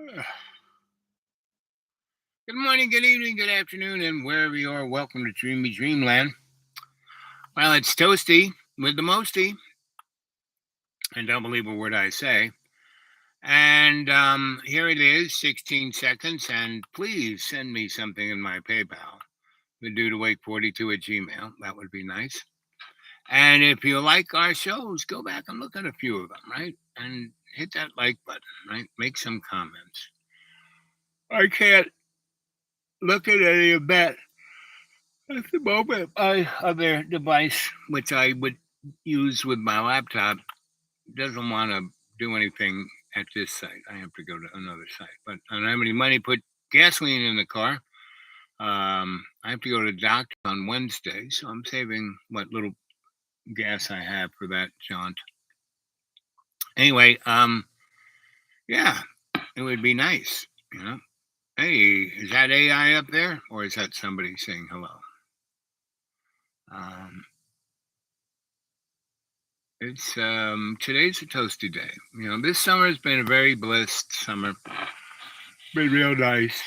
Good morning, good evening, good afternoon, and wherever you are, welcome to Dreamy Dreamland. Well, it's Toasty with the Mosty, and don't believe a word I say. And here it is, 16 seconds, and please send me something in my PayPal. The due to wake42 at Gmail. That would be nice. And if you like our shows, go back and look at a few of them, right? And hit that like button, right? Make some comments. I can't look at any of that at the moment. My other device, which I would use with my laptop, doesn't want to do anything at this site. I have to go to another site. But I don't have any money to put gasoline in the car. I have to go to the doctor on Wednesday, so I'm saving what little gas I have for that jaunt. Anyway, yeah, it would be nice, you know. Hey, is that AI up there, or is that somebody saying hello? Um, It's today's a toasty day. This summer has been a very blessed summer. Been real nice.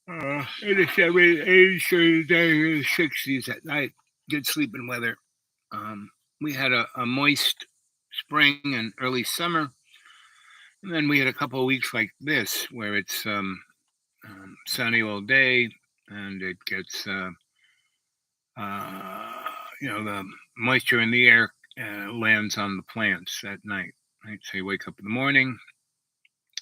In the 70s, 80s during the day, in the 60s at night. Good sleeping weather. We had a moist spring and early summer, and then we had a couple of weeks like this where it's sunny all day, and it gets the moisture in the air lands on the plants at night. Right, so you wake up in the morning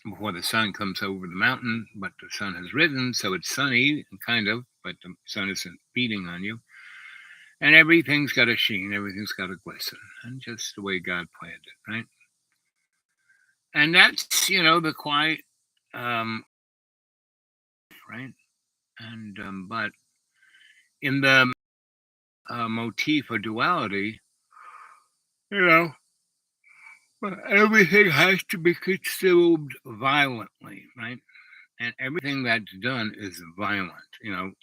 before the sun comes over the mountain, but the sun has risen, so it's sunny, kind of, but the sun isn't beating on you. And everything's got a sheen, everything's got a glisten, and just the way God planned it, right? And that's, the quiet, right? And, but in the motif of duality, you know, everything has to be consumed violently, right? And everything that's done is violent. You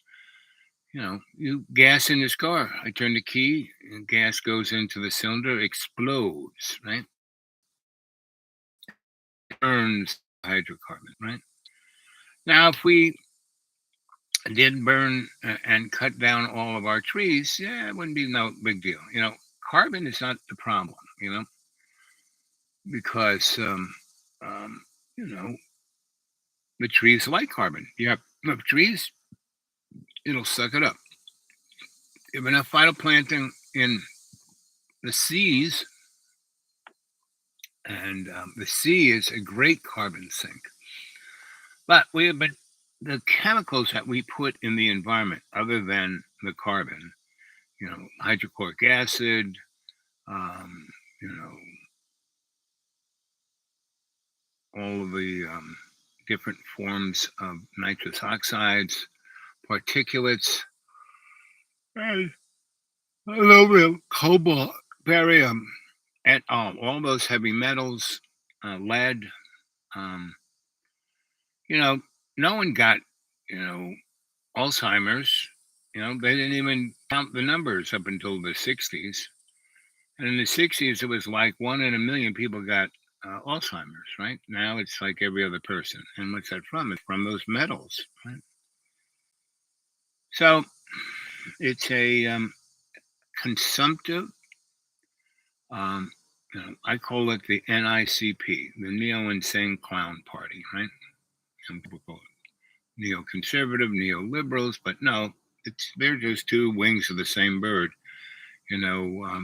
gas in this car. I turn the key, and gas goes into the cylinder, explodes, right? Burns hydrocarbon, right? Now, if we did burn and cut down all of our trees, yeah, it wouldn't be no big deal. Carbon is not the problem, because, um, you know, the trees like carbon. You have enough trees, it'll suck it up. You have enough phytoplankton in the seas, and the sea is a great carbon sink. But the chemicals that we put in the environment, other than the carbon, hydrochloric acid, um, you know, all of the different forms of nitrous oxides, particulates, and aluminum, cobalt, barium, and all those heavy metals, lead. Um, no one got, you know, Alzheimer's. They didn't even count the numbers up until the 60s. And in the 60s, it was like 1 in a million people got Alzheimer's, right? Now it's like every other person. And what's that from? It's from those metals, right? So it's a consumptive, um, I call it the NICP, the Neo Insane Clown Party, right? Some people call it neoconservative, neoliberals, but no, they're just two wings of the same bird. You know,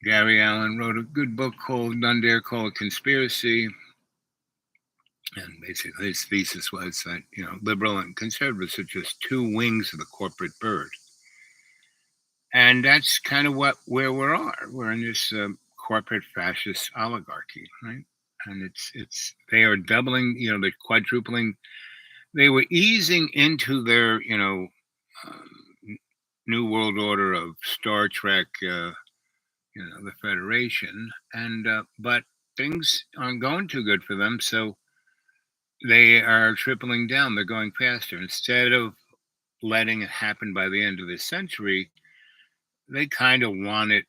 Gary Allen wrote a good book called None Dare Call It Conspiracy. And basically his thesis was that, liberal and conservatives are just two wings of the corporate bird. And that's kind of where we are. We're in this corporate fascist oligarchy, right? And they are doubling, they're quadrupling. They were easing into their, new world order of Star Trek, the Federation, and but things aren't going too good for them, so they are tripling down. They're going faster. Instead of letting it happen by the end of this century, they kind of want it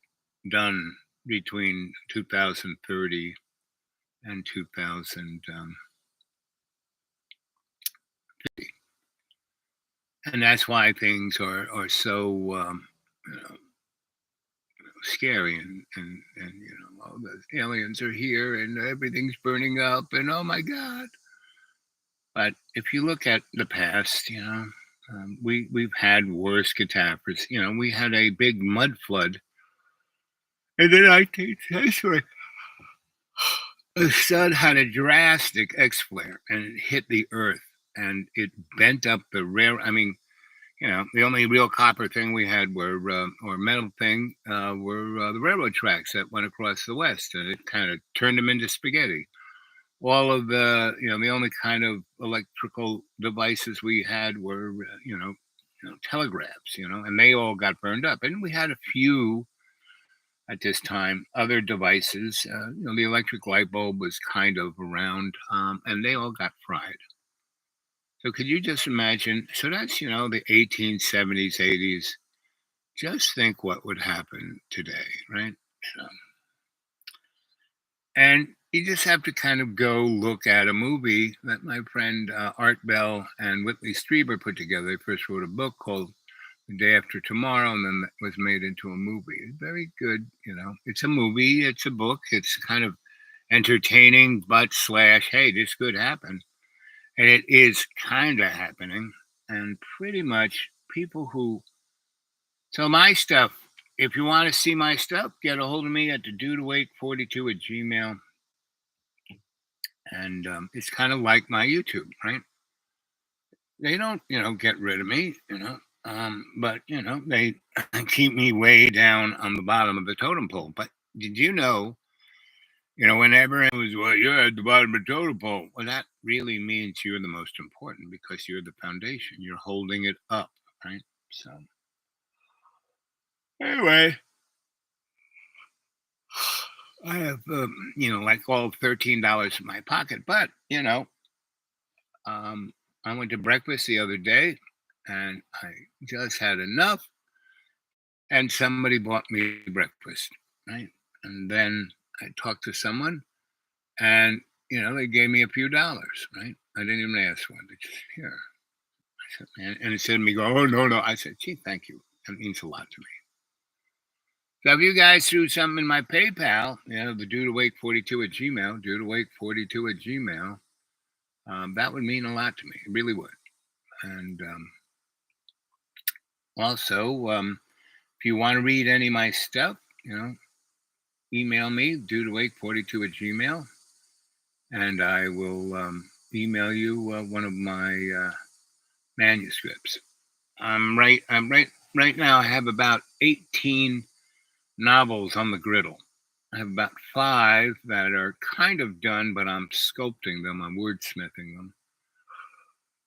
done between 2030 and 2050. And that's why things are so you know, scary and all the aliens are here and everything's burning up and oh my god. But if you look at the past, we've had worse catastrophes. We had a big mud flood in the 19th century. The sun had a drastic X flare and it hit the earth and it bent up the rail. I mean, the only real copper thing we had or metal thing, were the railroad tracks that went across the West, and it kind of turned them into spaghetti. All of the only kind of electrical devices we had were, telegraphs, and they all got burned up. And we had a few at this time, other devices. The electric light bulb was kind of around, and they all got fried. So could you just imagine? So that's, the 1870s, 80s. Just think what would happen today, right? So, and you just have to kind of go look at a movie that my friend Art Bell and Whitley Strieber put together. They first wrote a book called The Day After Tomorrow, and then that was made into a movie. It's very good, It's a movie, it's a book, it's kind of entertaining, but slash, hey, this could happen. And it is kind of happening. And pretty much people who. So my stuff, if you want to see my stuff, get a hold of me at the dudewake42 at Gmail. And it's kind of like my YouTube, right? They don't, get rid of me, but, they keep me way down on the bottom of the totem pole. But did you know, whenever it was, well, you're at the bottom of the totem pole, well, that really means you're the most important because you're the foundation. You're holding it up, right? So, anyway, I have, like all $13 in my pocket, but, I went to breakfast the other day and I just had enough, and somebody bought me breakfast, right? And then I talked to someone and, they gave me a few dollars, right? I didn't even ask for it. They just, here. I said, and instead of me go, oh, no, no. I said, gee, thank you. That means a lot to me. So if you guys threw something in my PayPal, the dudewake42 at Gmail, dudewake42 at Gmail, that would mean a lot to me. It really would. And also, if you want to read any of my stuff, email me, dudewake42 at Gmail, and I will email you one of my manuscripts. Right now. I have about 18 novels on the griddle. I have about 5 that are kind of done, but I'm sculpting them. I'm wordsmithing them.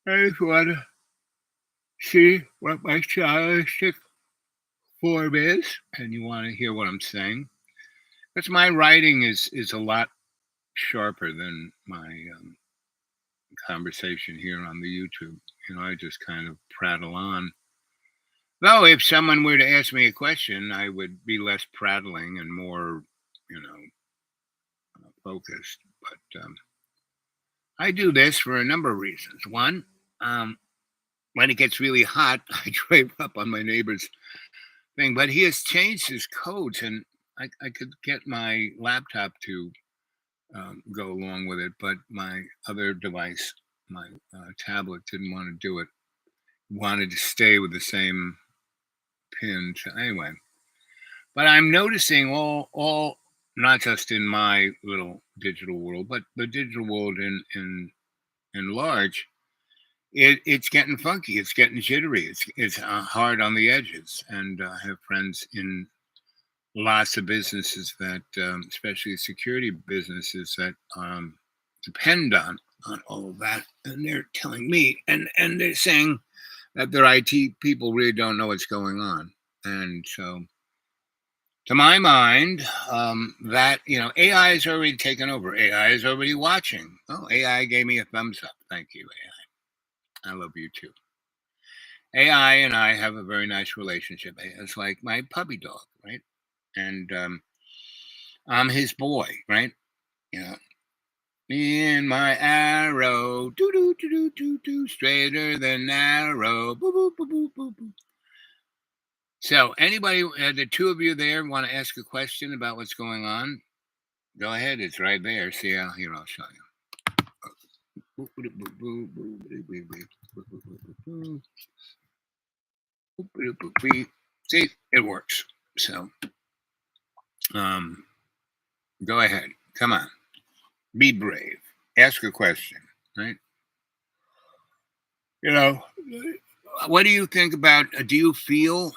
I just want to see what my stylistic form is, and you want to hear what I'm saying. Because my writing is a lot sharper than my conversation here on the YouTube. I just kind of prattle on. Though, if someone were to ask me a question, I would be less prattling and more, focused. But I do this for a number of reasons. One, when it gets really hot, I drape up on my neighbor's thing, but he has changed his codes, and I could get my laptop to go along with it, but my other device, my tablet, didn't want to do it. Wanted to stay with the same pin. So anyway, but I'm noticing all not just in my little digital world, but the digital world in large. It's getting funky. It's getting jittery. It's hard on the edges, and I have friends in lots of businesses that, especially security businesses, that depend on all of that, and they're telling me, and they're saying that their IT people really don't know what's going on, and so. To my mind, that AI is already taken over. AI is already watching. Oh, AI gave me a thumbs up. Thank you, AI. I love you too. AI and I have a very nice relationship. It's like my puppy dog, right? And I'm his boy, right? You know, me and my arrow, do do do do do do, straighter than arrow, boo boo boo boo boo boo. So, anybody, the two of you there, want to ask a question about what's going on? Go ahead. It's right there. See how? Here, I'll show you. See, it works. So, go ahead. Come on. Be brave. Ask a question. Right? You know, what do you think about? Do you feel?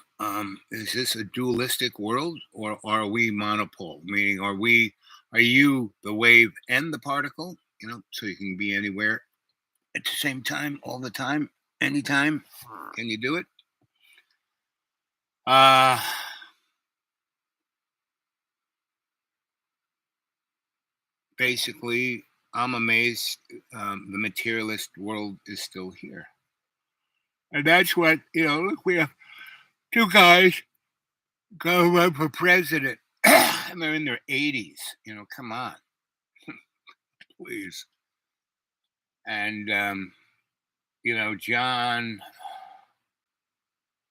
Is this a dualistic world, or are we monopole? Meaning, Are you the wave and the particle? So you can be anywhere at the same time, all the time, anytime. Can you do it? Uh Basically, I'm amazed the materialist world is still here. And that's what, look, we have two guys go run for president. And they're in their 80s. Come on, please. And, John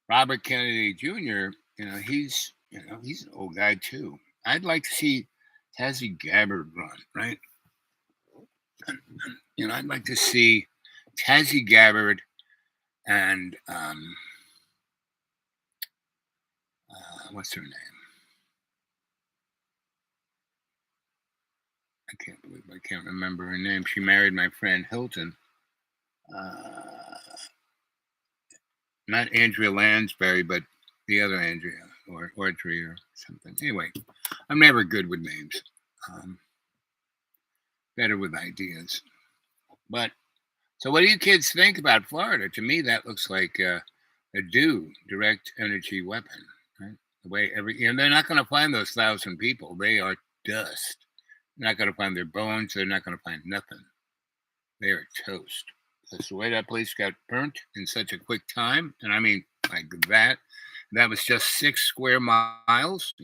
Robert Kennedy Jr., he's an old guy too. I'd like to see Tassie Gabbard run, right? I'd like to see Tassie Gabbard and what's her name? I can't remember her name. She married my friend Hilton. Not Andrea Lansbury, but the other Andrea or Audrey or something. Anyway, I'm never good with names. Better with ideas. But so, what do you kids think about Florida? To me, that looks like a direct energy weapon. Right? The way they're not going to find those 1,000 people. They are dust. They're not going to find their bones. They're not going to find nothing. They are toast. That's the way that place got burnt in such a quick time. And I mean, like that. That was just 6 square miles.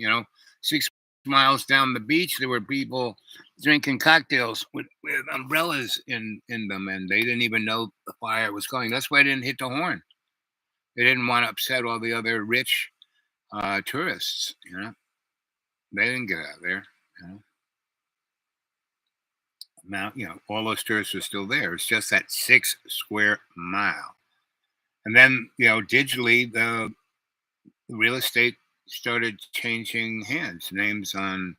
6 miles down the beach, there were people drinking cocktails with umbrellas in them, and they didn't even know the fire was going. That's why they didn't hit the horn. They didn't want to upset all the other rich tourists. They didn't get out there. Now, all those tourists are still there. It's just that 6 square mile. And then, digitally, the real estate started changing hands. Names on,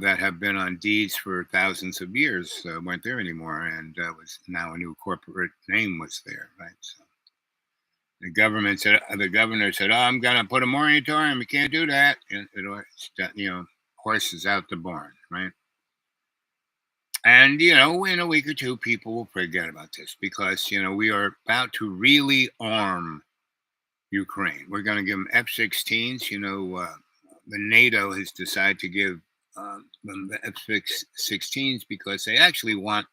that have been on deeds for thousands of years weren't there anymore, and was now a new corporate name was there, right? So the governor said, "Oh, I'm going to put a moratorium. You can't do that." Horses out the barn, right? And, in a week or two, people will forget about this because, we are about to really arm Ukraine. We're going to give them F-16s. The NATO has decided to give them the F-16s because they actually want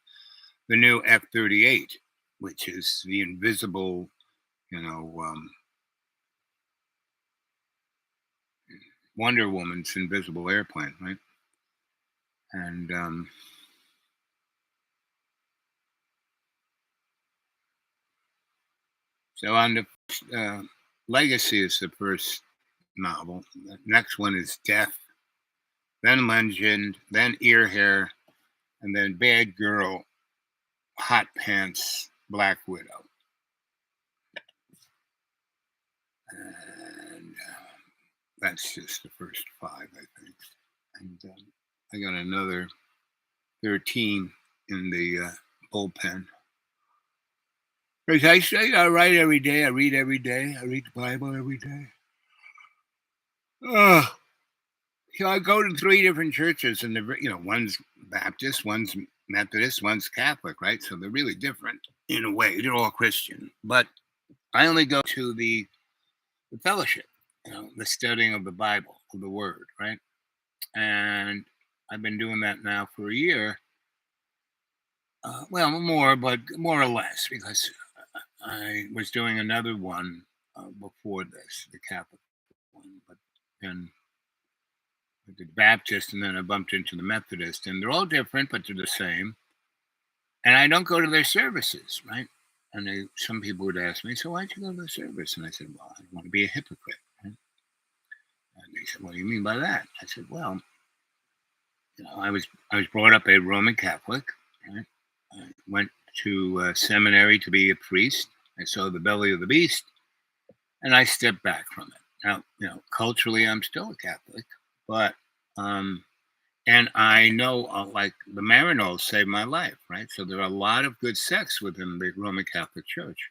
the new F-38, which is the invisible, Wonder Woman's invisible airplane, right? And so on the Legacy is the first novel. The next one is Death, then Legend, then Ear Hair, and then Bad Girl, Hot Pants, Black Widow. And that's just the first 5, I think. And I got another 13 in the bullpen. As I say, I write every day. I read every day. I read the Bible every day. I go to 3 different churches, and one's Baptist, one's Methodist, one's Catholic, right? So they're really different in a way. They're all Christian, but I only go to the fellowship, the studying of the Bible, of the Word, right? And I've been doing that now for a year. Well, more or less, because I was doing another one before this, the Catholic one, but then the Baptist, and then I bumped into the Methodist, and they're all different, but they're the same. And I don't go to their services, right? And some people would ask me, so why'd you go to the service? And I said, well, I don't want to be a hypocrite. Right? And they said, what do you mean by that? I said, well, I was brought up a Roman Catholic. Right? I went to seminary to be a priest. I saw the belly of the beast, and I stepped back from it. Now, culturally, I'm still a Catholic, but and I know, like the Maryknoll saved my life, right? So there are a lot of good sects within the Roman Catholic Church,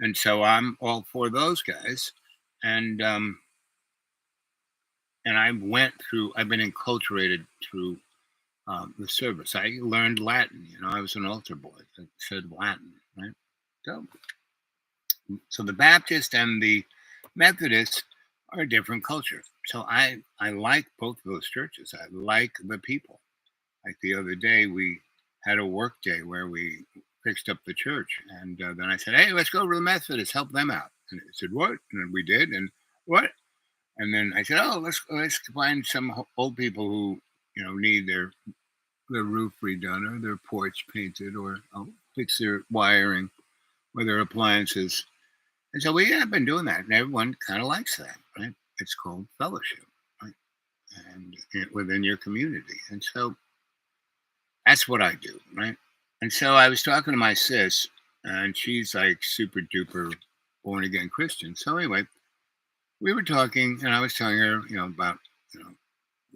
and so I'm all for those guys. And I've been enculturated through the service. I learned Latin. I was an altar boy that said Latin, right? So the Baptist and the Methodist are a different culture. So I like both of those churches. I like the people. Like the other day, we had a work day where we fixed up the church, and then I said, "Hey, let's go to the Methodists, help them out." And they said, "What?" And we did. And what? And then I said, "Oh, let's find some old people who need their roof redone or their porch painted or fix their wiring or their appliances." And so we have been doing that, and everyone kind of likes that, right? It's called fellowship, right? And within your community. And so that's what I do, right? And so I was talking to my sis, and she's like super duper born again Christian. So anyway, we were talking, and I was telling her, about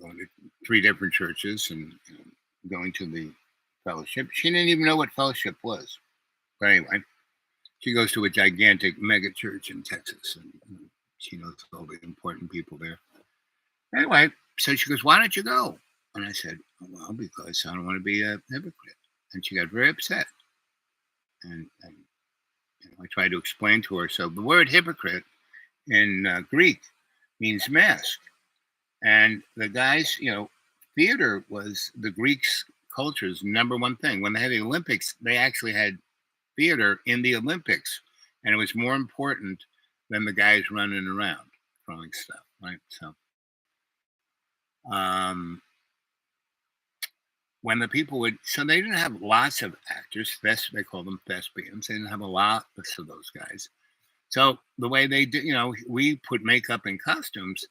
going to 3 different churches and going to the fellowship. She didn't even know what fellowship was, but anyway, she goes to a gigantic mega church in Texas, and she knows all the important people there. Anyway, so she goes, "Why don't you go?" And I said, "Well, because I don't want to be a hypocrite." And she got very upset. And I tried to explain to her. So the word hypocrite in Greek means mask. And the guys, theater was the Greeks' culture's number one thing. When they had the Olympics, they actually had theater in the Olympics, and it was more important than the guys running around throwing stuff, right? So, when the people so they didn't have lots of actors. They call them thespians. They didn't have a lot of those guys. So the way they did, we put makeup and costumes.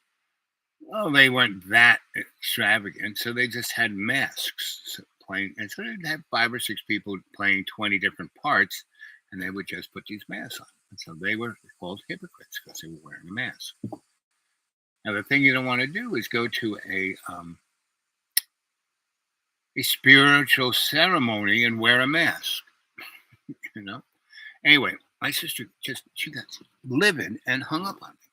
Well, they weren't that extravagant, so they just had masks playing, and so they'd have 5 or 6 people playing 20 different parts, and they would just put these masks on. And so they were called hypocrites because they were wearing a mask. Now, the thing you don't want to do is go to a spiritual ceremony and wear a mask. Anyway, my sister she got livid and hung up on me.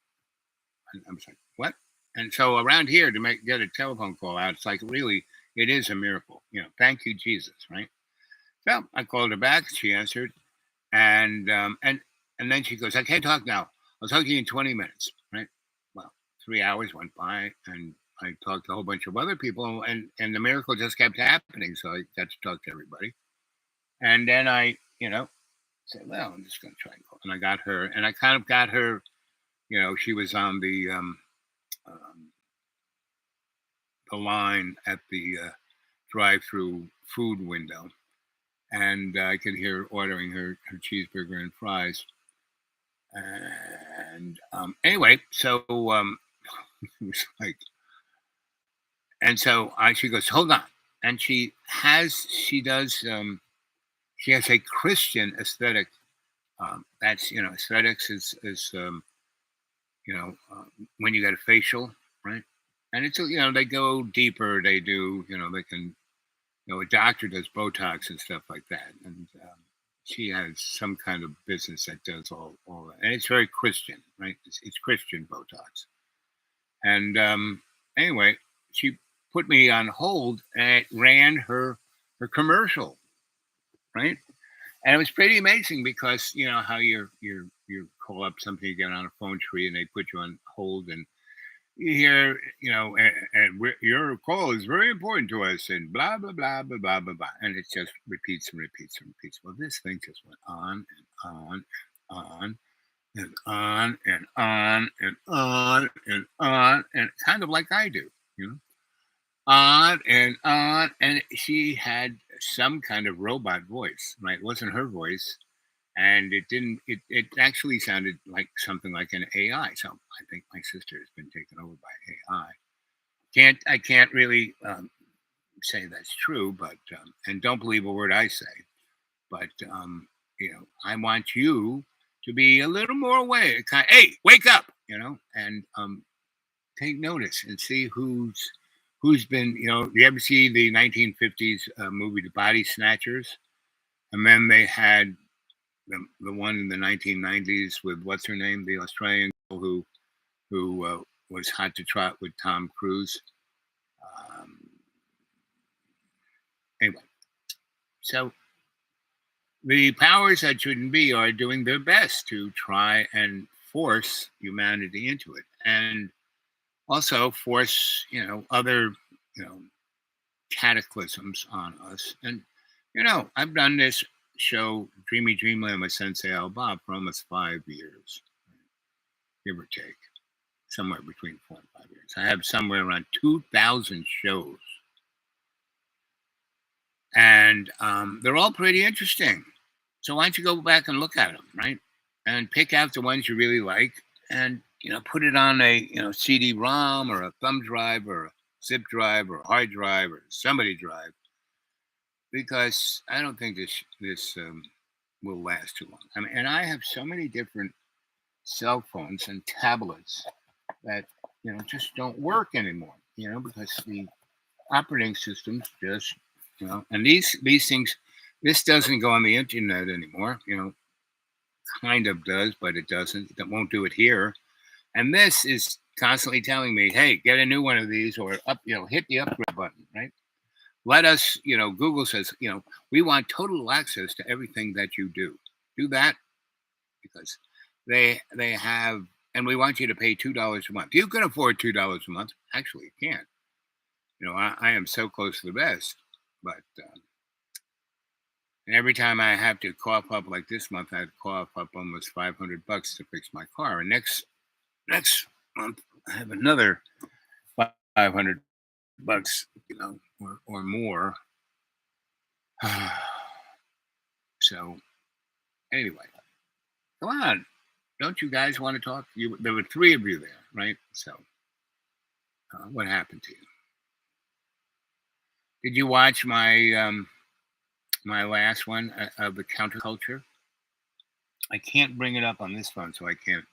And I'm like, what? And so around here to get a telephone call out, it's like really, it is a miracle. Thank you, Jesus, right? So I called her back. She answered, and then she goes, "I can't talk now. I'll talk to you in 20 minutes." Right? Well, 3 hours went by, and I talked to a whole bunch of other people, and the miracle just kept happening. So I got to talk to everybody, and then I, said, "Well, I'm just going to try and call." And I got her, and I kind of got her. She was on the line at the drive-through food window, and I could hear her ordering her cheeseburger and fries. And anyway, so it was like, and so she goes, "Hold on," and she has a Christian aesthetic. That's aesthetics is when you get a facial, right? And it's they go deeper. They do they can a doctor does Botox and stuff like that, and she has some kind of business that does all that, and it's very Christian, right? It's Christian Botox. And anyway, she put me on hold, and it ran her commercial, right? And it was pretty amazing because how you call up something, you get on a phone tree, and they put you on hold, and you hear, and your call is very important to us, and blah, blah, blah, blah, blah, blah, blah. And it just repeats and repeats and repeats. Well, this thing just went on and on and on and on and on and on and on, and kind of like I do, you know, on, and she had some kind of robot voice, right? It wasn't her voice, and it didn't. It actually sounded like something like an AI. So I think my sister has been taken over by AI. I can't really say that's true, but and don't believe a word I say. But I want you to be a little more aware. Hey, wake up! And take notice and see who's been. You ever see the 1950s movie The Body Snatchers? And then they had the one in the 1990s with what's her name, the Australian girl who was Hot to Trot with Tom Cruise. Um, anyway, so the powers that shouldn't be are doing their best to try and force humanity into it, and also force other you know cataclysms on us. And I've done this show, Dreamy Dreamland, with Sensei Al Bob for almost 5 years, give or take, somewhere between 4 and 5 years. I have somewhere around 2,000 shows, and they're all pretty interesting. So why don't you go back and look at them, right? And pick out the ones you really like, and put it on a CD-ROM or a thumb drive or a zip drive or a hard drive or somebody drive, because I don't think this will last too long. I mean, and I have so many different cell phones and tablets that just don't work anymore. Because the operating systems just and these things. This doesn't go on the internet anymore. Kind of does, but it doesn't. It won't do it here. And this is constantly telling me, "Hey, get a new one of these, or hit the upgrade button." Right? Let us, Google says, we want total access to everything that you do. Do that because they have, and we want you to pay $2 a month. You can afford $2 a month. Actually, you can't. I am so close to the best, but and every time I have to cough up, like this month, I had to cough up almost $500 to fix my car. And next month, I have another $500, or more. So anyway, come on, don't you guys want to talk? There were three of you there, right? So what happened to you? Did you watch my last one of the counterculture? I can't bring it up on this phone, so I can't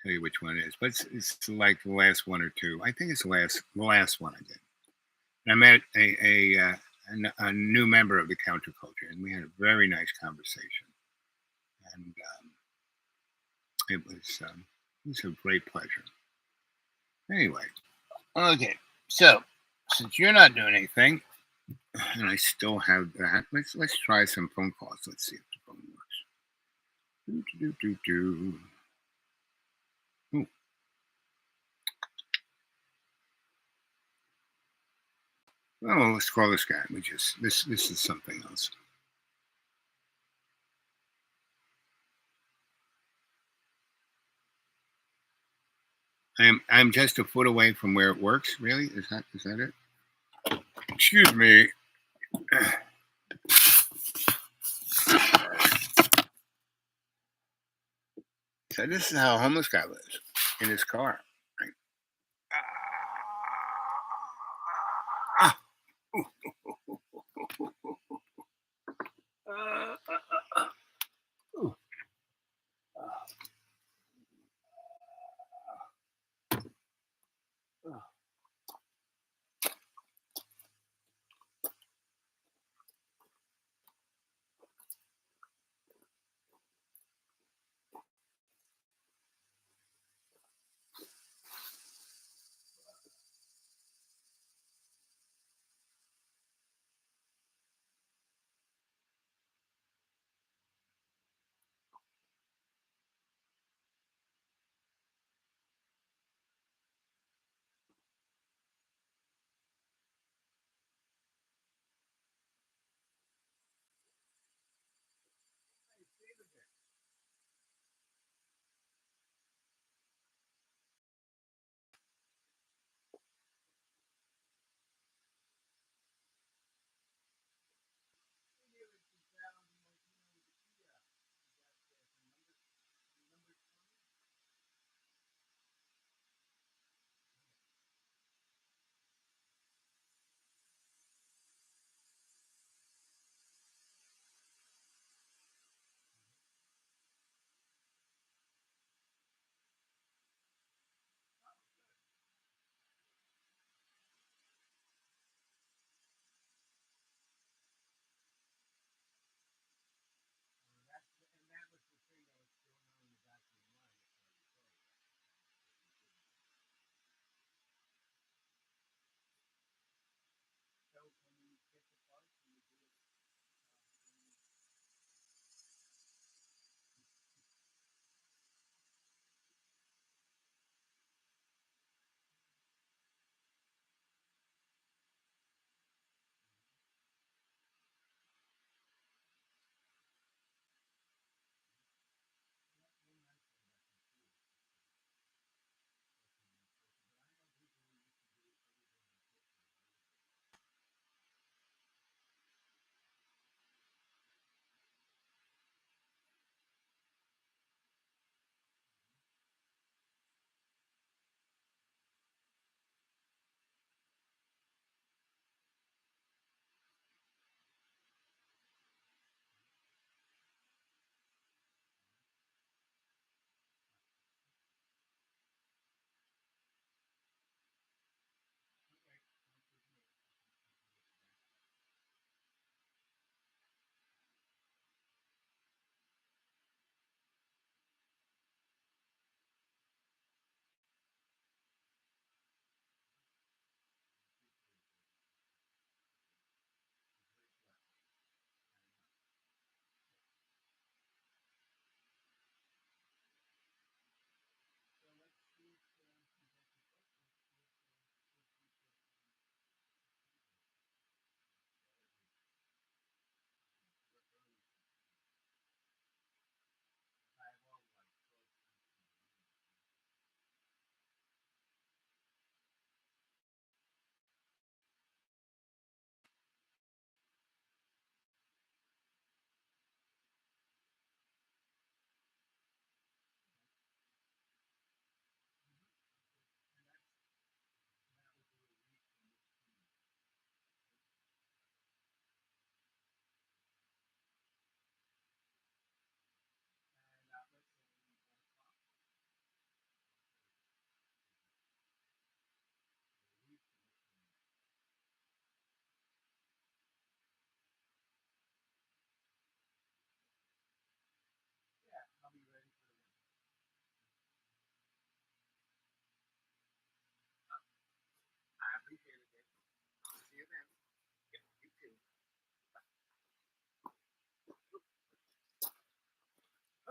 tell you which one it is. But it's like the last one or two. I think it's the last one I did. And I met a new member of the counterculture, and we had a very nice conversation. And it was a great pleasure. Anyway, okay. So since you're not doing anything, and I still have that, let's try some phone calls. Let's see if the phone works. Do. Ooh. Oh, let's call this guy. This is something else. I'm just a foot away from where it works. Really? Is that it? Excuse me. So this is how a homeless guy lives in his car. Right? Ah. Ooh.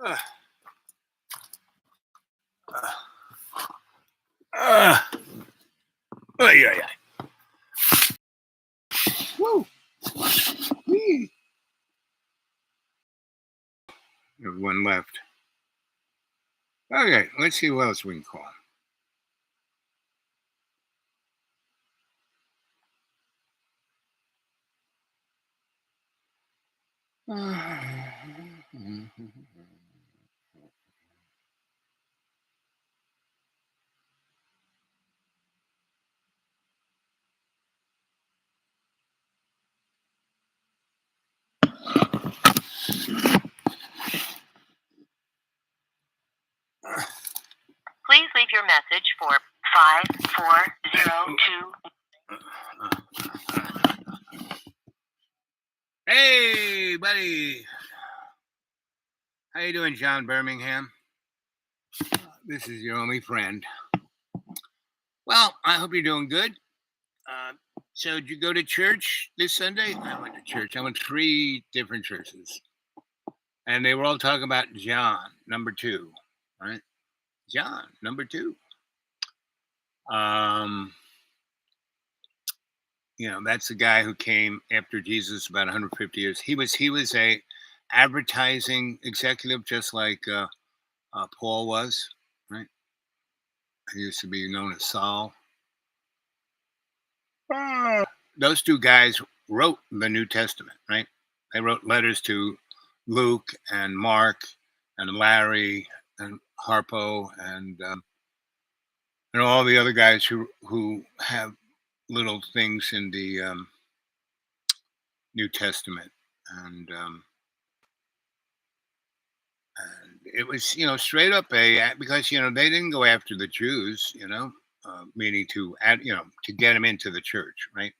Uh, uh, uh, ay, ay, ay. Woo. Whee. There's one left. Okay, let's see who else we can call. Please leave your message for 5402. Hey, buddy. How you doing, John Birmingham? This is your only friend. Well, I hope you're doing good. So did you go to church this Sunday? I went to church. I went to 3 different churches. And they were all talking about John, number 2, right? John, number 2. That's the guy who came after Jesus about 150 years. He was a advertising executive, just like Paul was, right? He used to be known as Saul. Those 2 guys wrote the New Testament, right? They wrote letters to Luke and Mark and Larry and Harpo and all the other guys who have little things in the New Testament, and it was straight up because they didn't go after the Jews, meaning to add to get them into the church, right?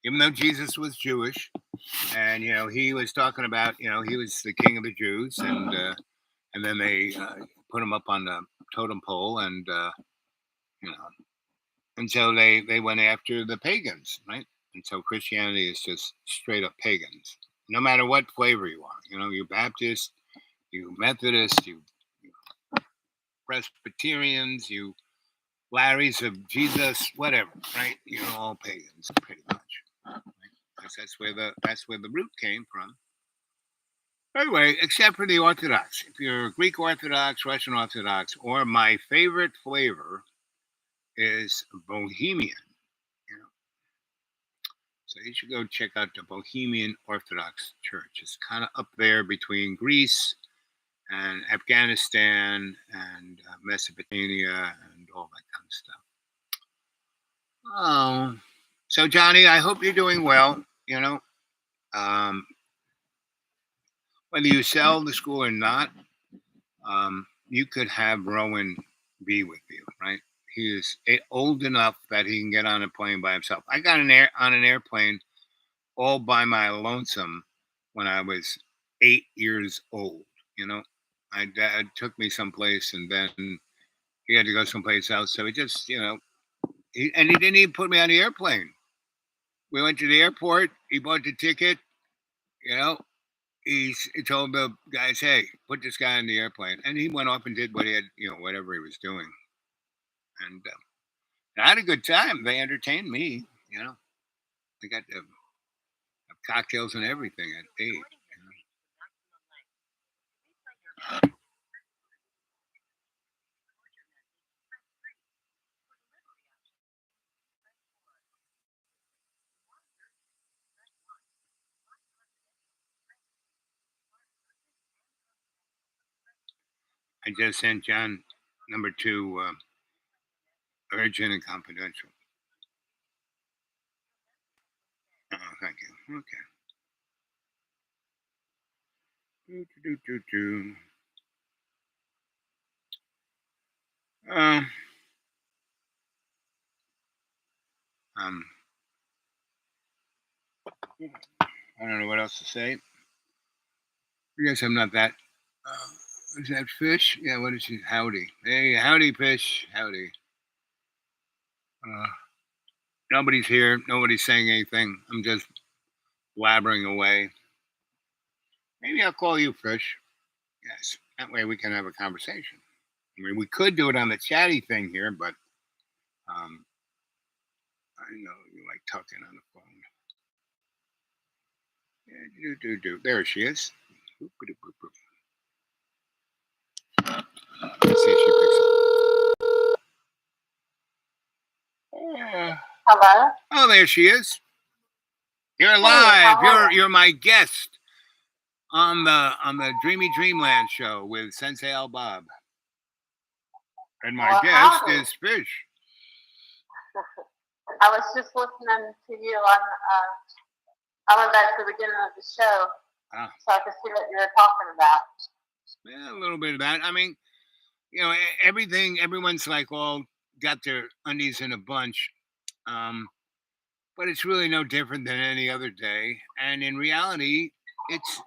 Even though Jesus was Jewish, and he was talking about he was the king of the Jews, and then they put him up on the totem pole, and you know and so they went after the pagans, right? And so Christianity is just straight up pagans, no matter what flavor you are. You Baptist, you Methodist, you Presbyterians, you Larrys of Jesus, whatever, right? You're all pagans, pretty much. Right? Because that's where the root came from. Anyway, except for the Orthodox. If you're Greek Orthodox, Russian Orthodox, or my favorite flavor is Bohemian. So you should go check out the Bohemian Orthodox Church. It's kind of up there between Greece and Afghanistan and Mesopotamia and all that kind of stuff. Oh, so Johnny, I hope you're doing well. Whether you sell the school or not, you could have Rowan be with you, right? He is old enough that he can get on a plane by himself. I got on an airplane all by my lonesome when I was 8 years old. My dad took me someplace, and then he had to go someplace else. So he just, he didn't even put me on the airplane. We went to the airport. He bought the ticket. You know, he told the guys, "Hey, put this guy on the airplane," and he went off and did what he had, whatever he was doing. And I had a good time. They entertained me. They got cocktails and everything at 8. I just sent John number 2, urgent and confidential. Oh, thank you. Okay. Do, do, do, do. Um, um, I don't know what else to say. I guess I'm not that. Is that Fish? Yeah, what is he? Howdy. Hey, howdy, Fish. Howdy. Uh, Nobody's here. Nobody's saying anything. I'm just blabbering away. Maybe I'll call you, Fish. Yes. That way we can have a conversation. I mean, we could do it on the chatty thing here, but I know you like talking on the phone. Yeah, there she is. Let's see if she picks up. Hello? Oh, there she is. You're Hey, live. how are You're my guest on the Dreamy Dreamland show with Sensei Al Bob. And my Well, guest howdy. is Fish. I was just listening to you on, I went back to the beginning of the show so I could see what you were talking about. Yeah, a little bit of that. I mean, everyone's like all got their undies in a bunch. But it's really no different than any other day. And in reality, it's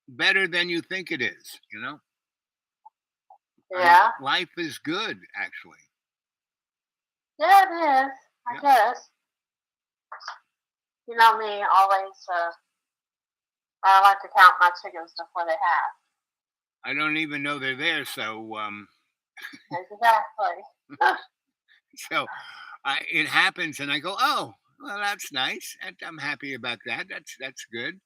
better than you think it is, Yeah. Life is good, actually. Yeah, it is, I guess. You know me, always, I like to count my chickens before they hatch. I don't even know they're there, so Exactly. so it happens, and I go, oh, well, that's nice. I'm happy about that. That's good.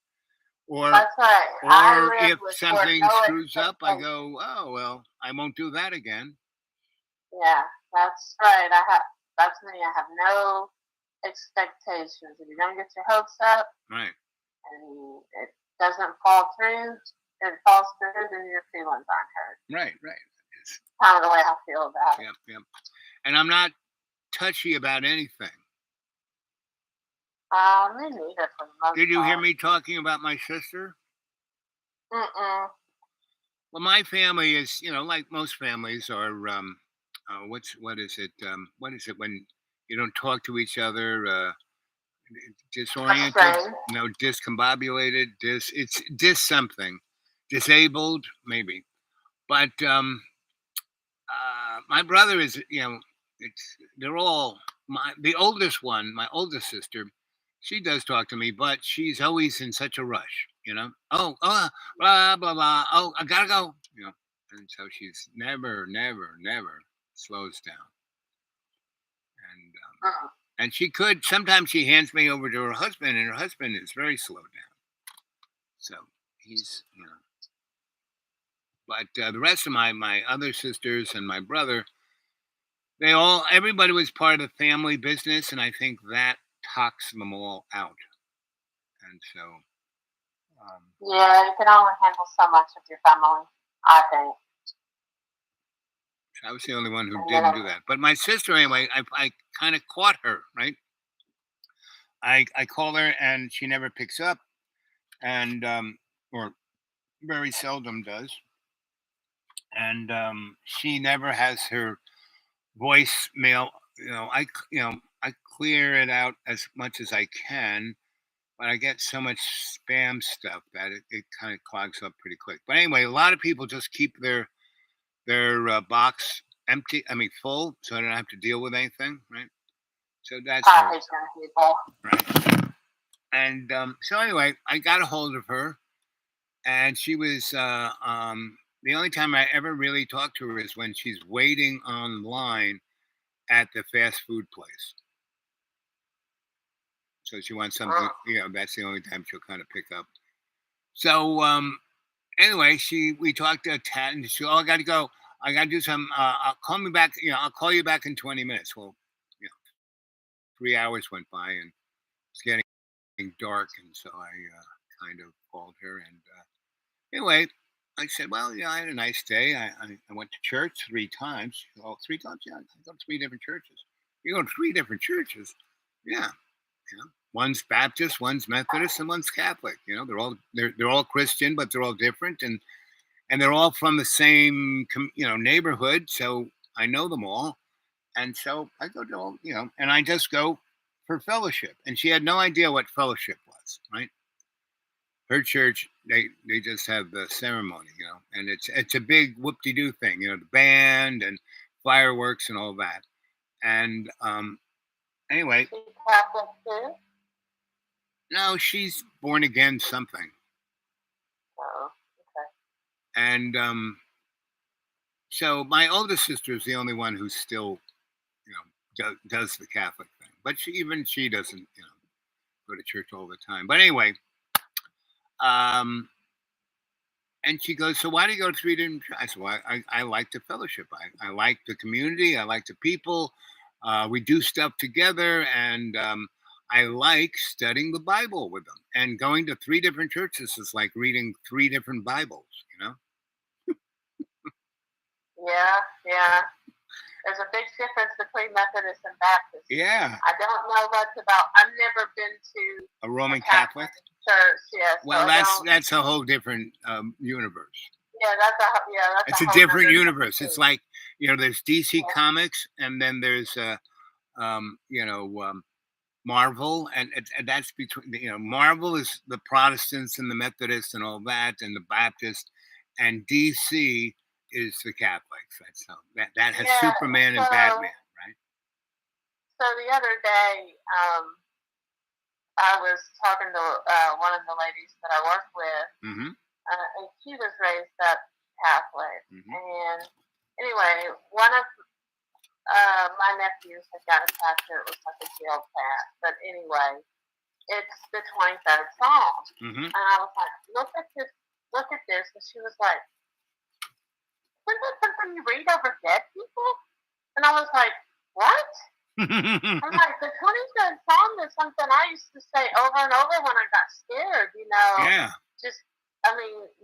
Or That's right. or if something no screws up, I go, oh well, I won't do that again. Yeah, that's right. That's me. I have no expectations. If you don't get your hopes up, Right, and it doesn't fall through, it falls through, then your feelings aren't hurt. right. It's kind of the way I feel about it. Yep. And I'm not touchy about anything. Me neither, for the most Did you hear part. me talking about my sister? Mm-mm. Well, my family is, like most families are. What is it? What is it when you don't talk to each other? Disoriented? Frustrated. No, discombobulated. It's dis something, disabled maybe. But my brother is, they're all the oldest one, my oldest sister. She does talk to me, but she's always in such a rush, Oh, blah blah blah. Oh, I gotta go, And so she's never slows down. And she could sometimes she hands me over to her husband, and her husband is very slowed down. So he's, But the rest of my other sisters and my brother, everybody was part of the family business, and I think that talks them all out. And so, yeah, you can only handle so much with your family, I think. I was the only one who didn't do that. But my sister, anyway, I kind of caught her, right? I call her and she never picks up, and or very seldom does, and she never has her voicemail. I clear it out as much as I can, but I get so much spam stuff that it kind of clogs up pretty quick. But anyway, a lot of people just keep their box empty. I mean, full, so I don't have to deal with anything, right? So that's people. Right. And so anyway, I got a hold of her, and she was the only time I ever really talked to her is when she's waiting online at the fast food place. So she wants something, that's the only time she'll kind of pick up. So anyway, we talked to Tat, and she, I got to go. I got to do some. I'll call me back. I'll call you back in 20 minutes. Well, 3 hours went by, and it's getting dark, and so I kind of called her. And anyway, I said, well, I had a nice day. I went to church 3 times. Oh, 3 times? Yeah, I go to 3 different churches. You go to 3 different churches? Yeah. One's Baptist, one's Methodist, and one's Catholic. They're all Christian, but they're all different, and they're all from the same neighborhood. So I know them all, and so I go to all, and I just go for fellowship. And she had no idea what fellowship was, right? Her church, they just have the ceremony, and it's a big whoop-de-doo thing, the band and fireworks and all that. And anyway, Catholic too? No, she's born again something. Oh, okay. And so my oldest sister is the only one who's still, does the Catholic thing. But she doesn't, go to church all the time. But anyway, and she goes, so why do you go to 3 different churches? I said, well, I like the fellowship. I like the community. I like the people. We do stuff together. And I like studying the Bible with them. And going to 3 different churches is like reading 3 different Bibles, Yeah. There's a big difference between Methodist and Baptist. Yeah. I don't know much about. I've never been to a Roman Catholic church. Yes. Well, that's a whole different universe. Yeah, that's a different universe. It's like there's DC Comics, and then there's Marvel, and that's between Marvel is the Protestants and the Methodists and all that, and the Baptists, and DC is the Catholics. That's how that has Superman and Batman, right? So the other day, I was talking to one of the ladies that I work with, mm-hmm. And she was raised up Catholic. Mm-hmm. And anyway, one of my nephews had got a tattoo. It was like a guild tat. But anyway, it's the 23rd Psalm. Mm-hmm. And I was like, look at this. And she was like, isn't that something you read over dead people? And I was like, what? I'm like, the 23rd Psalm is something I used to say over and over when I got scared, Yeah. Just,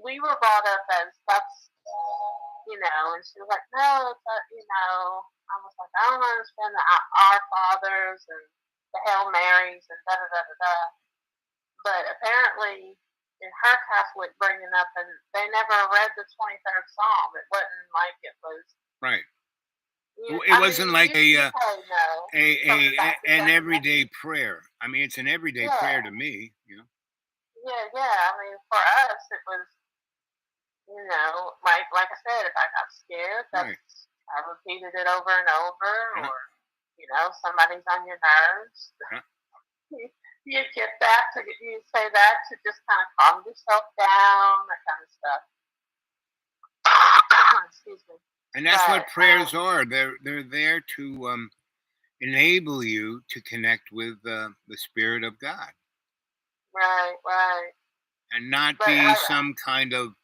we were brought up as that's, and she was like, no, but, I was like, I don't understand the Our Fathers and the Hail Marys and da-da-da-da-da. But apparently, in her Catholic bringing up, and they never read the 23rd Psalm. It wasn't like it was. Right. It wasn't like an everyday prayer. It's an everyday prayer to me, Yeah. For us, it was, like I said, if I got scared, I repeated it over and over, or somebody's on your nerves. You get that you say that to just kind of calm yourself down, that kind of stuff. Excuse me. And that's what prayers are. They're there to enable you to connect with the Spirit of God. Right. And not be some kind of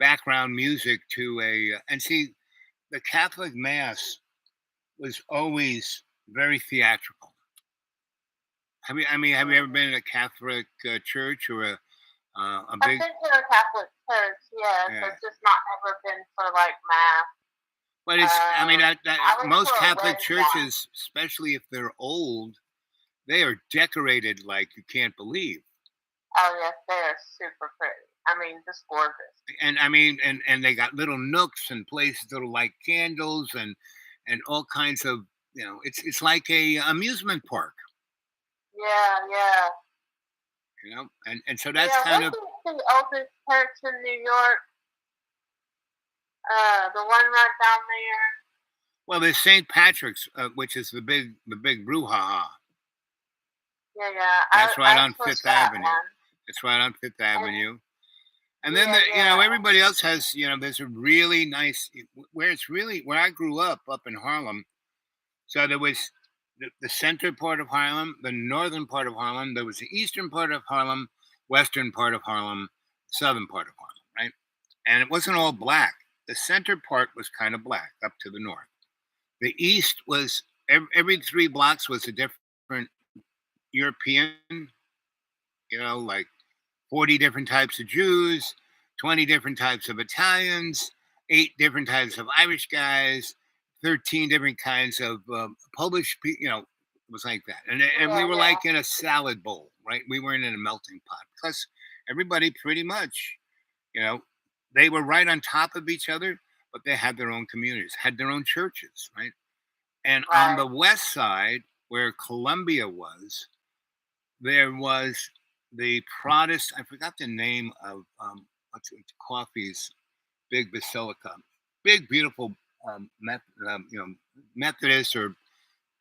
background music to a. And see, the Catholic Mass was always very theatrical. Have you ever been in a Catholic church or a big? I've been to a Catholic church, yeah. But just not ever been for like Mass. But it's most Catholic churches, especially if they're old, they are decorated like you can't believe. Oh yes, they are super pretty. Just gorgeous. And and they got little nooks and places that are like candles and all kinds of it's like a amusement park. Yeah. And so that's kind of the oldest church in New York. The one right down there. Well, there's St. Patrick's, which is the big brouhaha. Yeah. That's right on Fifth Avenue. It's right on Fifth Avenue. And then everybody else has there's a really nice where I grew up in Harlem. So there was the center part of Harlem, the northern part of Harlem. There was the eastern part of Harlem, western part of Harlem, southern part of Harlem, right? And it wasn't all black. The center part was kind of black up to the north. The east was every 3 blocks was a different European, like 40 different types of Jews, 20 different types of Italians, 8 different types of Irish guys, 13 different kinds of Polish people, it was like that. And we were like in a salad bowl, right? We weren't in a melting pot. Plus, everybody pretty much, they were right on top of each other, but they had their own communities, had their own churches, right? And on the west side, where Columbia was, there was the Protestant, I forgot the name of Coffee's big basilica, big, beautiful Methodist or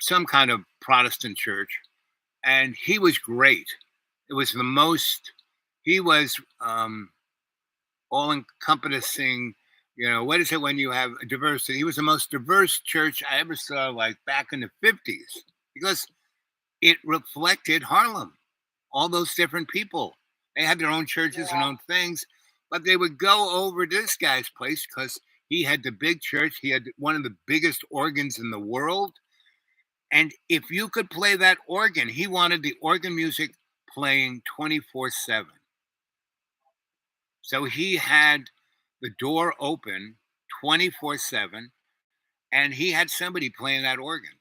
some kind of Protestant church. And he was great. It was he was all encompassing. What is it when you have diversity? He was the most diverse church I ever saw, like back in the 50s, because it reflected Harlem. All those different people. They had their own churches and Yeah. own things, but they would go over this guy's place because he had the big church. He had one of the biggest organs in the world. And if you could play that organ, he wanted the organ music playing 24/7. So he had the door open 24/7, and he had somebody playing that organ,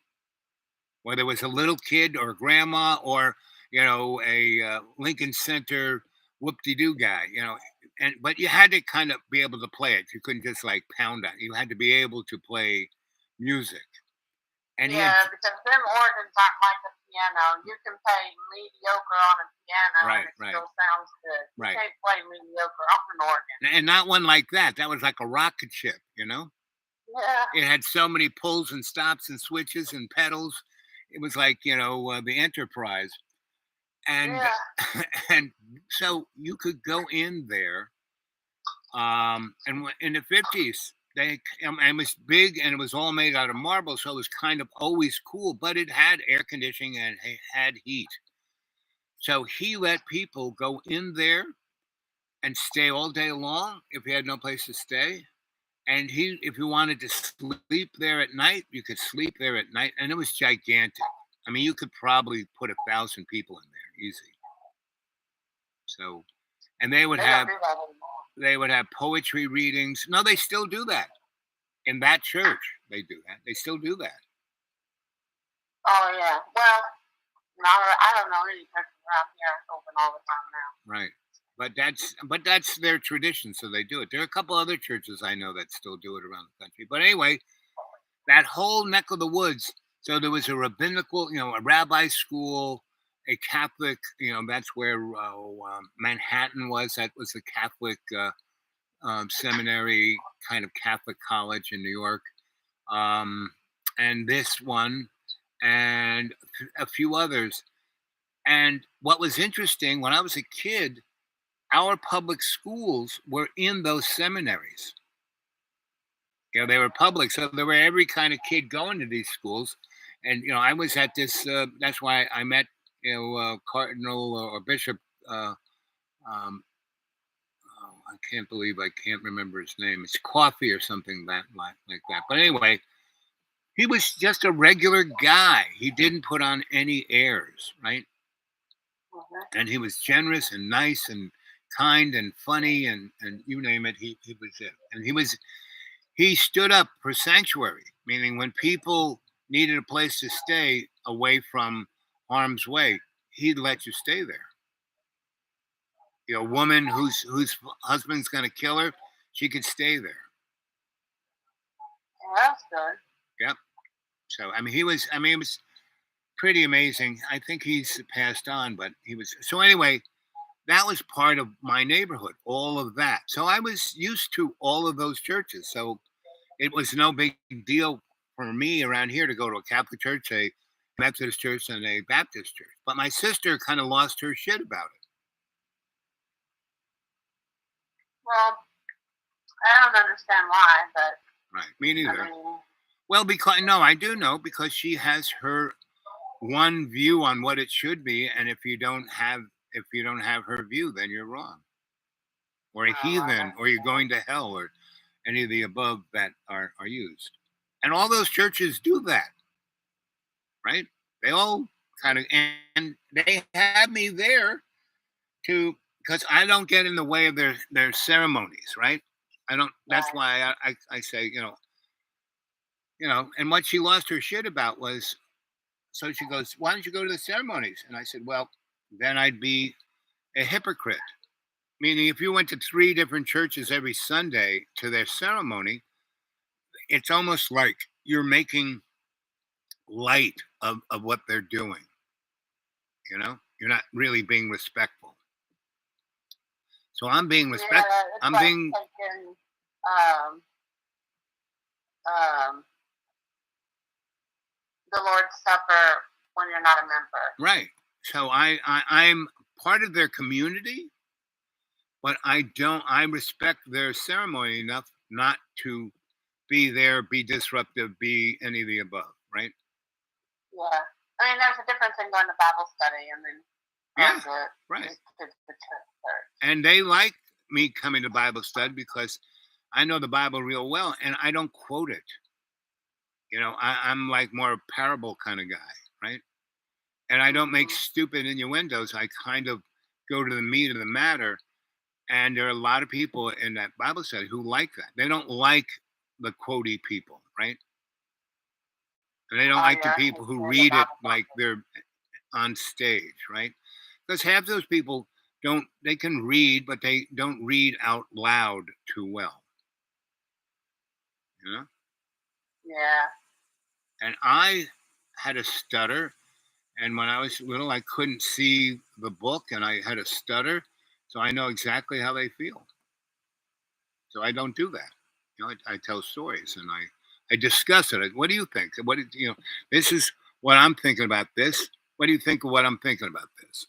whether it was a little kid or grandma or a Lincoln Center whoop-de-doo guy. But you had to kind of be able to play it. You couldn't just like pound on it. You had to be able to play music. And he had Yeah, because them organs aren't like a piano. You can play mediocre on a piano Right, and it right. still sounds good. You Right. can't play mediocre on an organ. and not one like that. That was like a rocket ship. Yeah. It had so many pulls and stops and switches and pedals. It was like the Enterprise. And Yeah. and so you could go in there, and in the 50s and it was big, and it was all made out of marble, so it was kind of always cool, but it had air conditioning and it had heat. So he let people go in there and stay all day long if he had no place to stay. And if you wanted to sleep there at night, you could sleep there at night, and it was gigantic. I mean, you could probably put 1,000 people in there easy. So, and they would They don't have do that anymore. they would have poetry readings. No, they still do that in that church. They do that. They still do that. Oh yeah. Well, no, I don't know any churches around here open all the time now. Right. But that's their tradition, so they do it. There are a couple other churches I know that still do it around the country. But anyway, that whole neck of the woods. So there was a rabbinical, a rabbi school, a Catholic. That's where Manhattan was. That was the Catholic seminary, kind of Catholic college in New York, and this one, and a few others. And what was interesting, when I was a kid, our public schools were in those seminaries. They were public, so there were every kind of kid going to these schools. And I was at this. That's why I met Cardinal or Bishop. Um, oh, I can't believe I can't remember his name. It's Coffee or something like that. But anyway, he was just a regular guy. He didn't put on any airs, right? Mm-hmm. And he was generous and nice and kind and funny and you name it. He was it. And he stood up for sanctuary, meaning when people needed a place to stay away from harm's way, he'd let you stay there. A woman whose husband's going to kill her, she could stay there. Yeah, that's good. Yep. So it was pretty amazing. I think he's passed on, but he was. So anyway, that was part of my neighborhood. All of that. So I was used to all of those churches. So it was no big deal for me around here to go to a Catholic church, a Methodist church, and a Baptist church. But my sister kind of lost her shit about it. Well, I don't understand why, but Right. Me neither. I mean, Well, I do know, because she has her one view on what it should be, and if you don't have her view, then you're wrong, or a heathen, or you're going to hell, or any of the above that are used. And all those churches do that, right? They all kind of, and they have me there because I don't get in the way of their ceremonies, right? I don't. That's why I say, and what she lost her shit about was, so she goes, why don't you go to the ceremonies? And I said, well, then I'd be a hypocrite. Meaning, if you went to 3 different churches every Sunday to their ceremony, it's almost like you're making light of what they're doing. You're not really being respectful. So I'm being respectful. yeah, it's I'm like being taking the Lord's Supper when you're not a member. right. So I'm part of their community, but I respect their ceremony enough not to be there, be disruptive, be any of the above, right? Yeah. I mean, there's a difference in going to Bible study and then going Yeah, to right. just to the church. And they like me coming to Bible study because I know the Bible real well and I don't quote it. I'm like more a parable kind of guy, right? And I don't make Mm-hmm. stupid innuendos. I kind of go to the meat of the matter. And there are a lot of people in that Bible study who like that. They don't like the quotey people, right? And they don't Oh like the yeah, I people hate who hearing the read it Bible like talking. they're on stage, right? Because half those people don't, they can read, but they don't read out loud too well, you know? Yeah. And I had a stutter. And when I was little, I couldn't see the book and I had a stutter. So I know exactly how they feel. So I don't do that. I tell stories and I discuss it. What do you think? This is what I'm thinking about this. What do you think of what I'm thinking about this?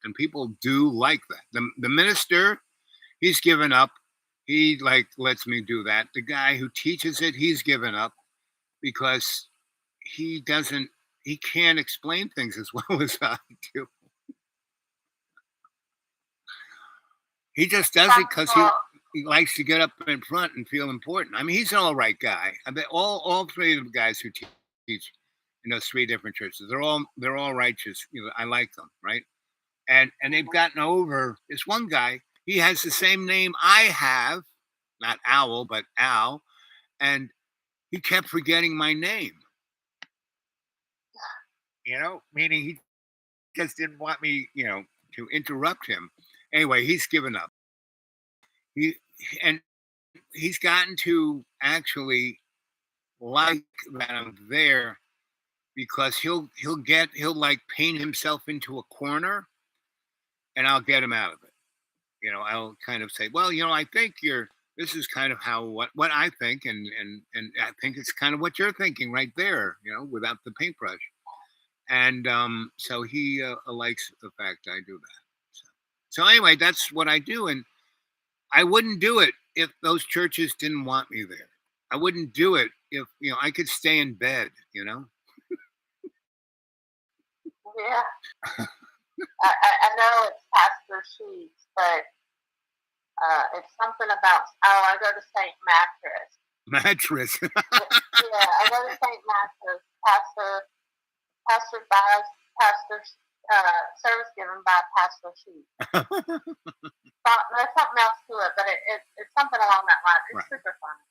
And people do like that. The minister, he's given up. He like lets me do that. The guy who teaches it, he's given up because he doesn't he can't explain things as well as I do. He just does Some it because people. he likes to get up in front and feel important. I mean, he's an all right guy. I bet all three of the guys who teach in those three different churches, they're all righteous. I like them, right? And they've Mhm. gotten over this one guy. He has the same name I have, not Owl, but Al, and he kept forgetting my name. Meaning he just didn't want me, to interrupt him. Anyway, he's given up. He and he's gotten to actually like that I'm there because he'll like paint himself into a corner and I'll get him out of it. I'll kind of say, well, I think this is kind of how what I think and I think it's kind of what you're thinking right there, without the paintbrush. And so he likes the fact I do that. So anyway, that's what I do, and I wouldn't do it if those churches didn't want me there. I wouldn't do it if I could stay in bed. Yeah. I know it's Pastor Sheets, but it's something about. Oh, I go to Saint Mattress. Mattress. Yeah, I go to Saint Mattress. Pastor buys Pastor service given by Pastor Sheets. There's something else to it, but it's something along that line. It's Right. super funny.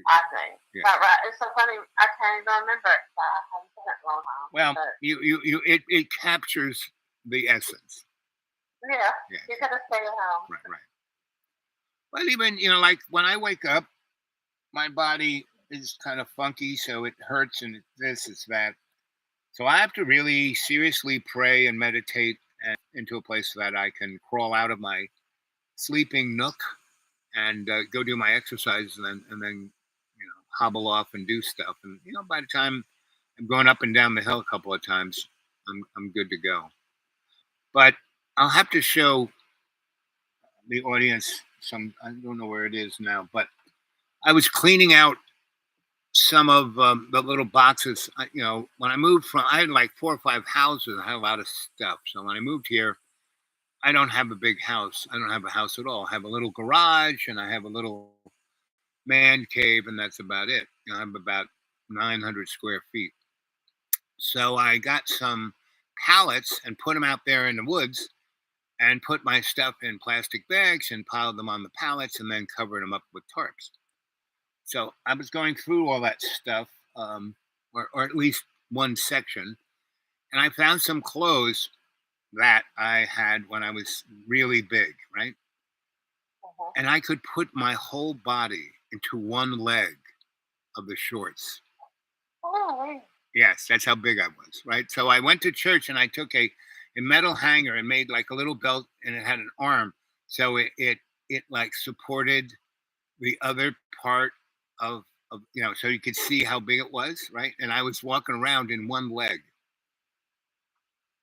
I think. Yeah. But right, it's so funny. I can't even remember it. So I haven't seen it in a long time. Well, but, it captures the essence. yeah, Yeah. you gotta stay at home. Right. But even like when I wake up, my body is kind of funky, so it hurts and it's that. So I have to really seriously pray and meditate and into a place that I can crawl out of my sleeping nook and go do my exercise and then hobble off and do stuff. And by the time I'm going up and down the hill a couple of times, I'm good to go. But I'll have to show the audience some. I don't know where it is now, but I was cleaning out some of the little boxes. When I moved I had like 4 or 5 houses. I had a lot of stuff. So when I moved here, I don't have a big house. I don't have a house at all. I have a little garage and I have a little man cave, and that's about it. I have about 900 square feet. So I got some pallets and put them out there in the woods and put my stuff in plastic bags and piled them on the pallets and then covered them up with tarps. So I was going through all that stuff, or at least one section, and I found some clothes that I had when I was really big, right? Mhm. And I could put my whole body into one leg of the shorts. Oh, Yes, that's how big I was, right? So I went to church and I took a metal hanger and made like a little belt and it had an arm. So it like supported the other part of so you could see how big it was, right? And I was walking around in one leg.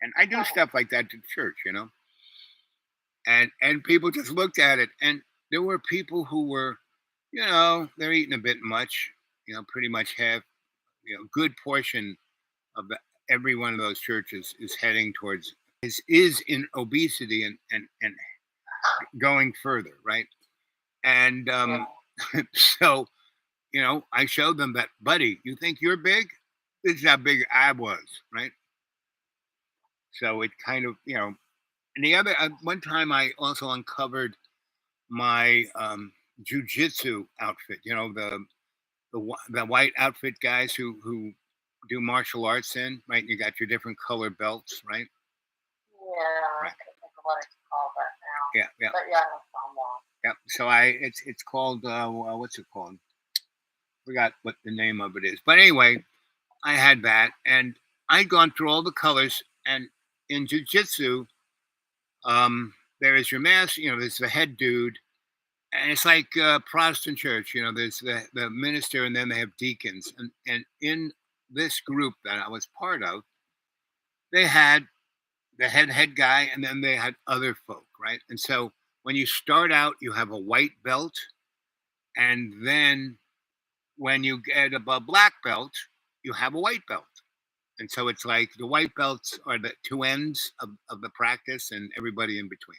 And I do oh, stuff like that to church. and people just looked at it, and there were people who were, they're eating a bit much, pretty much half, good portion of every one of those churches is heading towards is in obesity and going further, right? And so I showed them that, buddy, you think you're big? This is how big I was, right? So it kind of, and the other one time I also uncovered my jujitsu outfit. The white outfit guys who do martial arts in, right? You got your different color belts, right? Yeah, Right. I can't think of what it's called right now. Yeah, yeah, But yeah, I found one. yeah. So it's called what's it called? Forgot what the name of it is. But anyway, I had that, and I'd gone through all the colors. And in jujitsu, there is your mask. There's the head dude, and it's like Protestant church. There's the minister, and then they have deacons. And in this group that I was part of, they had the head guy, and then they had other folk, right? And so when you start out, you have a white belt, and then when you get above black belt, you have a white belt. And so it's like the white belts are the two ends of the practice, and everybody in between.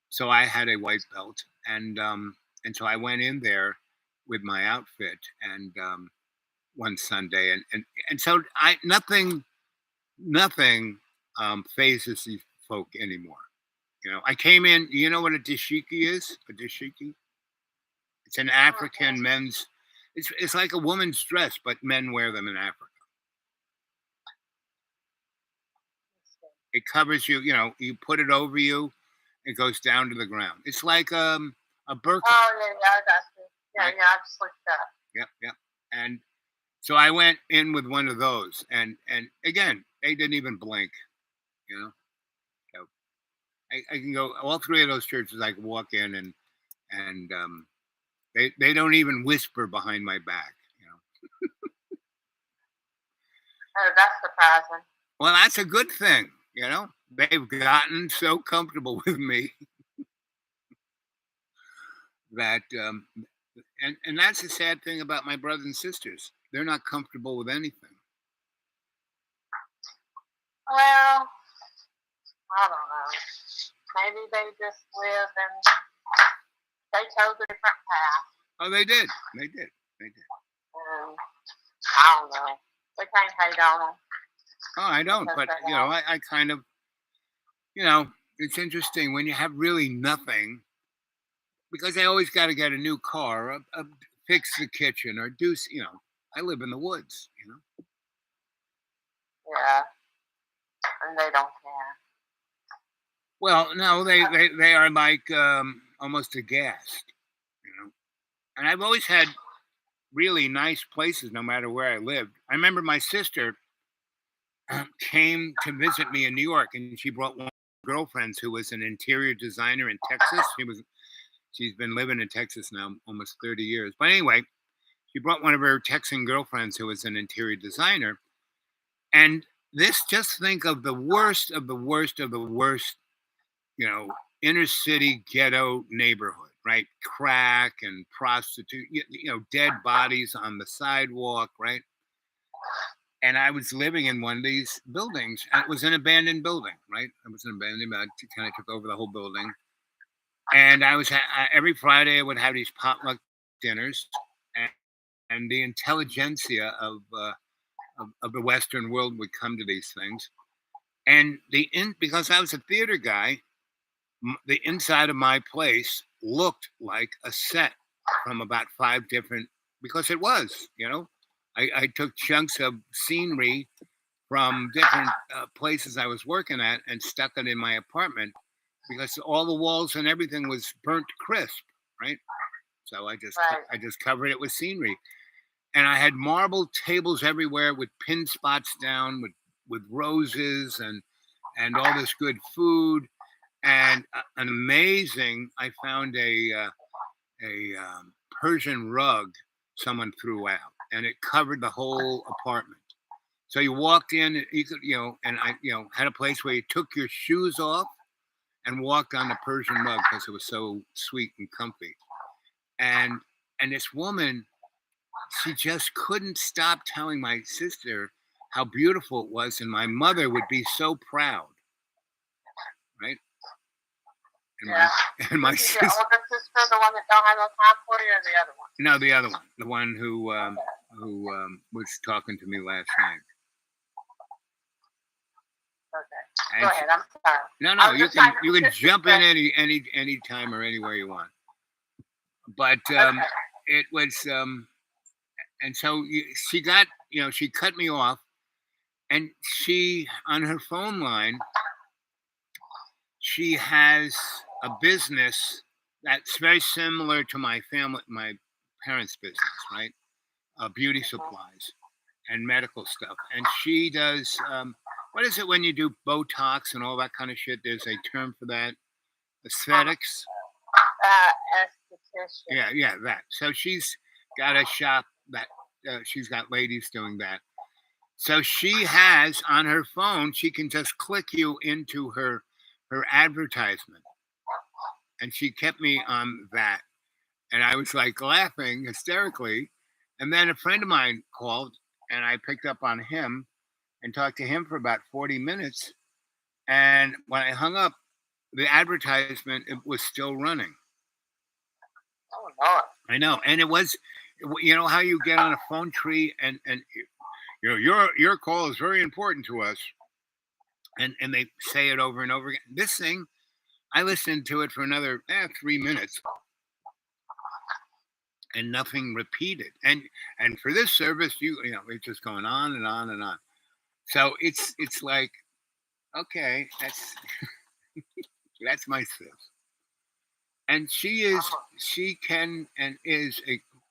So I had a white belt, and so I went in there with my outfit, and one Sunday, and so I nothing phases these folk anymore. I came in. You know what a dashiki is? A dashiki. It's an African men's. It's like a woman's dress, but men wear them in Africa. It covers you. You put it over you. It goes down to the ground. It's like a burqa. Oh yeah, I got you. Yeah, Right? yeah, I just looked up. Yep, yep. And so I went in with one of those, and again, they didn't even blink. So I can go all three of those churches. I can walk in, and they don't even whisper behind my back. Oh, that's surprising. Well, that's a good thing. They've gotten so comfortable with me that and that's the sad thing about my brothers and sisters. They're not comfortable with anything. Well, I don't know. Maybe they just live and they chose a different path. Oh, they did. They did. They did. And I don't know. We can't hate on them. Oh, I don't. But I kind of, it's interesting when you have really nothing, because they always got to get a new car, or fix the kitchen, or do. I live in the woods. Yeah. And they don't care. Well, no, they are like almost aghast. And I've always had really nice places, no matter where I lived. I remember my sister came to visit me in New York, and she brought one of her girlfriends who was an interior designer in Texas. She's been living in Texas now almost 30 years. But anyway, she brought one of her Texan girlfriends who was an interior designer. And just think of the worst of the worst of the worst, inner city ghetto neighborhood, right? Crack and prostitute, dead bodies on the sidewalk, right? And I was living in one of these buildings, and it was an abandoned building, right? It was an abandoned building. I kind of took over the whole building. And I was every Friday I would have these potluck dinners, and the intelligentsia of the Western world would come to these things. And because I was a theater guy, the inside of my place looked like a set from about 5 different, because it was, I took chunks of scenery from different places I was working at and stuck it in my apartment, because all the walls and everything was burnt crisp, right? So I just covered it with scenery, and I had marble tables everywhere with pin spots down with roses and all this good food, and an amazing. I found a Persian rug someone threw out, and it covered the whole apartment. So you walked in, you could, and I, had a place where you took your shoes off, and walked on the Persian rug because it was so sweet and comfy. And this woman, she just couldn't stop telling my sister how beautiful it was, and my mother would be so proud, right? And Yeah. my Is sister, your older sister the one that don't have no time for you, or the other one? no, the other one, the one who was talking to me last night. Okay. Go ahead. I'm sorry. No, you can jump in any time or anywhere you want. But it was and so she got, she cut me off, and she, on her phone line, she has a business that's very similar to my parents' business, right? Beauty supplies and medical stuff. And she does, what is it when you do Botox and all that kind of shit? There's a term for that. Aesthetics. Esthetician. Yeah, that. So she's got a shop that she's got ladies doing that. So she has on her phone, she can just click you into her advertisement. And she kept me on that. And I was like laughing hysterically. And then a friend of mine called, and I picked up on him and talked to him for about 40 minutes. And when I hung up, the advertisement, it was still running. Oh, Lord. I know. And it was, how you get on a phone tree and your call is very important to us. And they say it over and over again. This thing, I listened to it for another 3 minutes. And nothing repeated. And for this service, it's just going on and on and on. So it's like, okay, that's my sis. And she can and is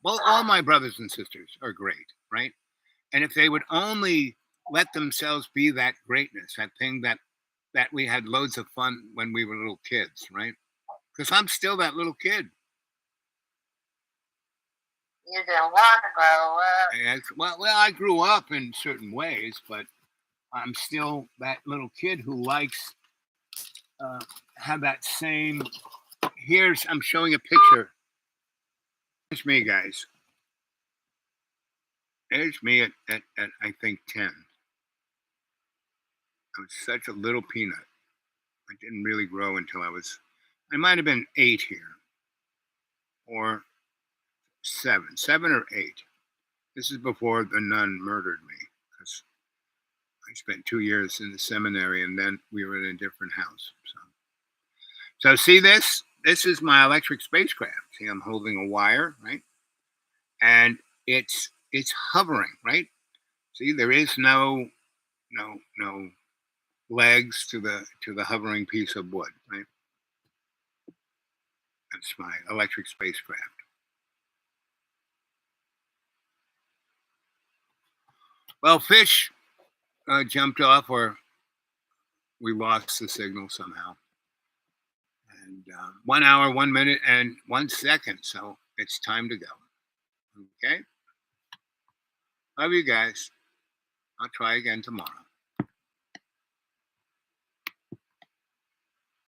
all my brothers and sisters are great, right? And if they would only let themselves be that greatness, that thing that we had loads of fun when we were little kids, right? Because I'm still that little kid. You didn't want to grow up. Well, I grew up in certain ways, but I'm still that little kid who likes have that same. I'm showing a picture. It's me, guys. There's me at I think 10. I was such a little peanut. I didn't really grow until I might have been 8 here, or 7 or 8. This is before the nun murdered me, because I spent 2 years in the seminary, and then we were in a different house. So see this? This is my electric spacecraft. See, I'm holding a wire, right? And it's hovering, right? See, there is no legs to the hovering piece of wood, right? That's my electric spacecraft. Well, fish jumped off, or we lost the signal somehow. And 1 hour, 1 minute, and 1 second. So it's time to go. Okay. Love you guys. I'll try again tomorrow.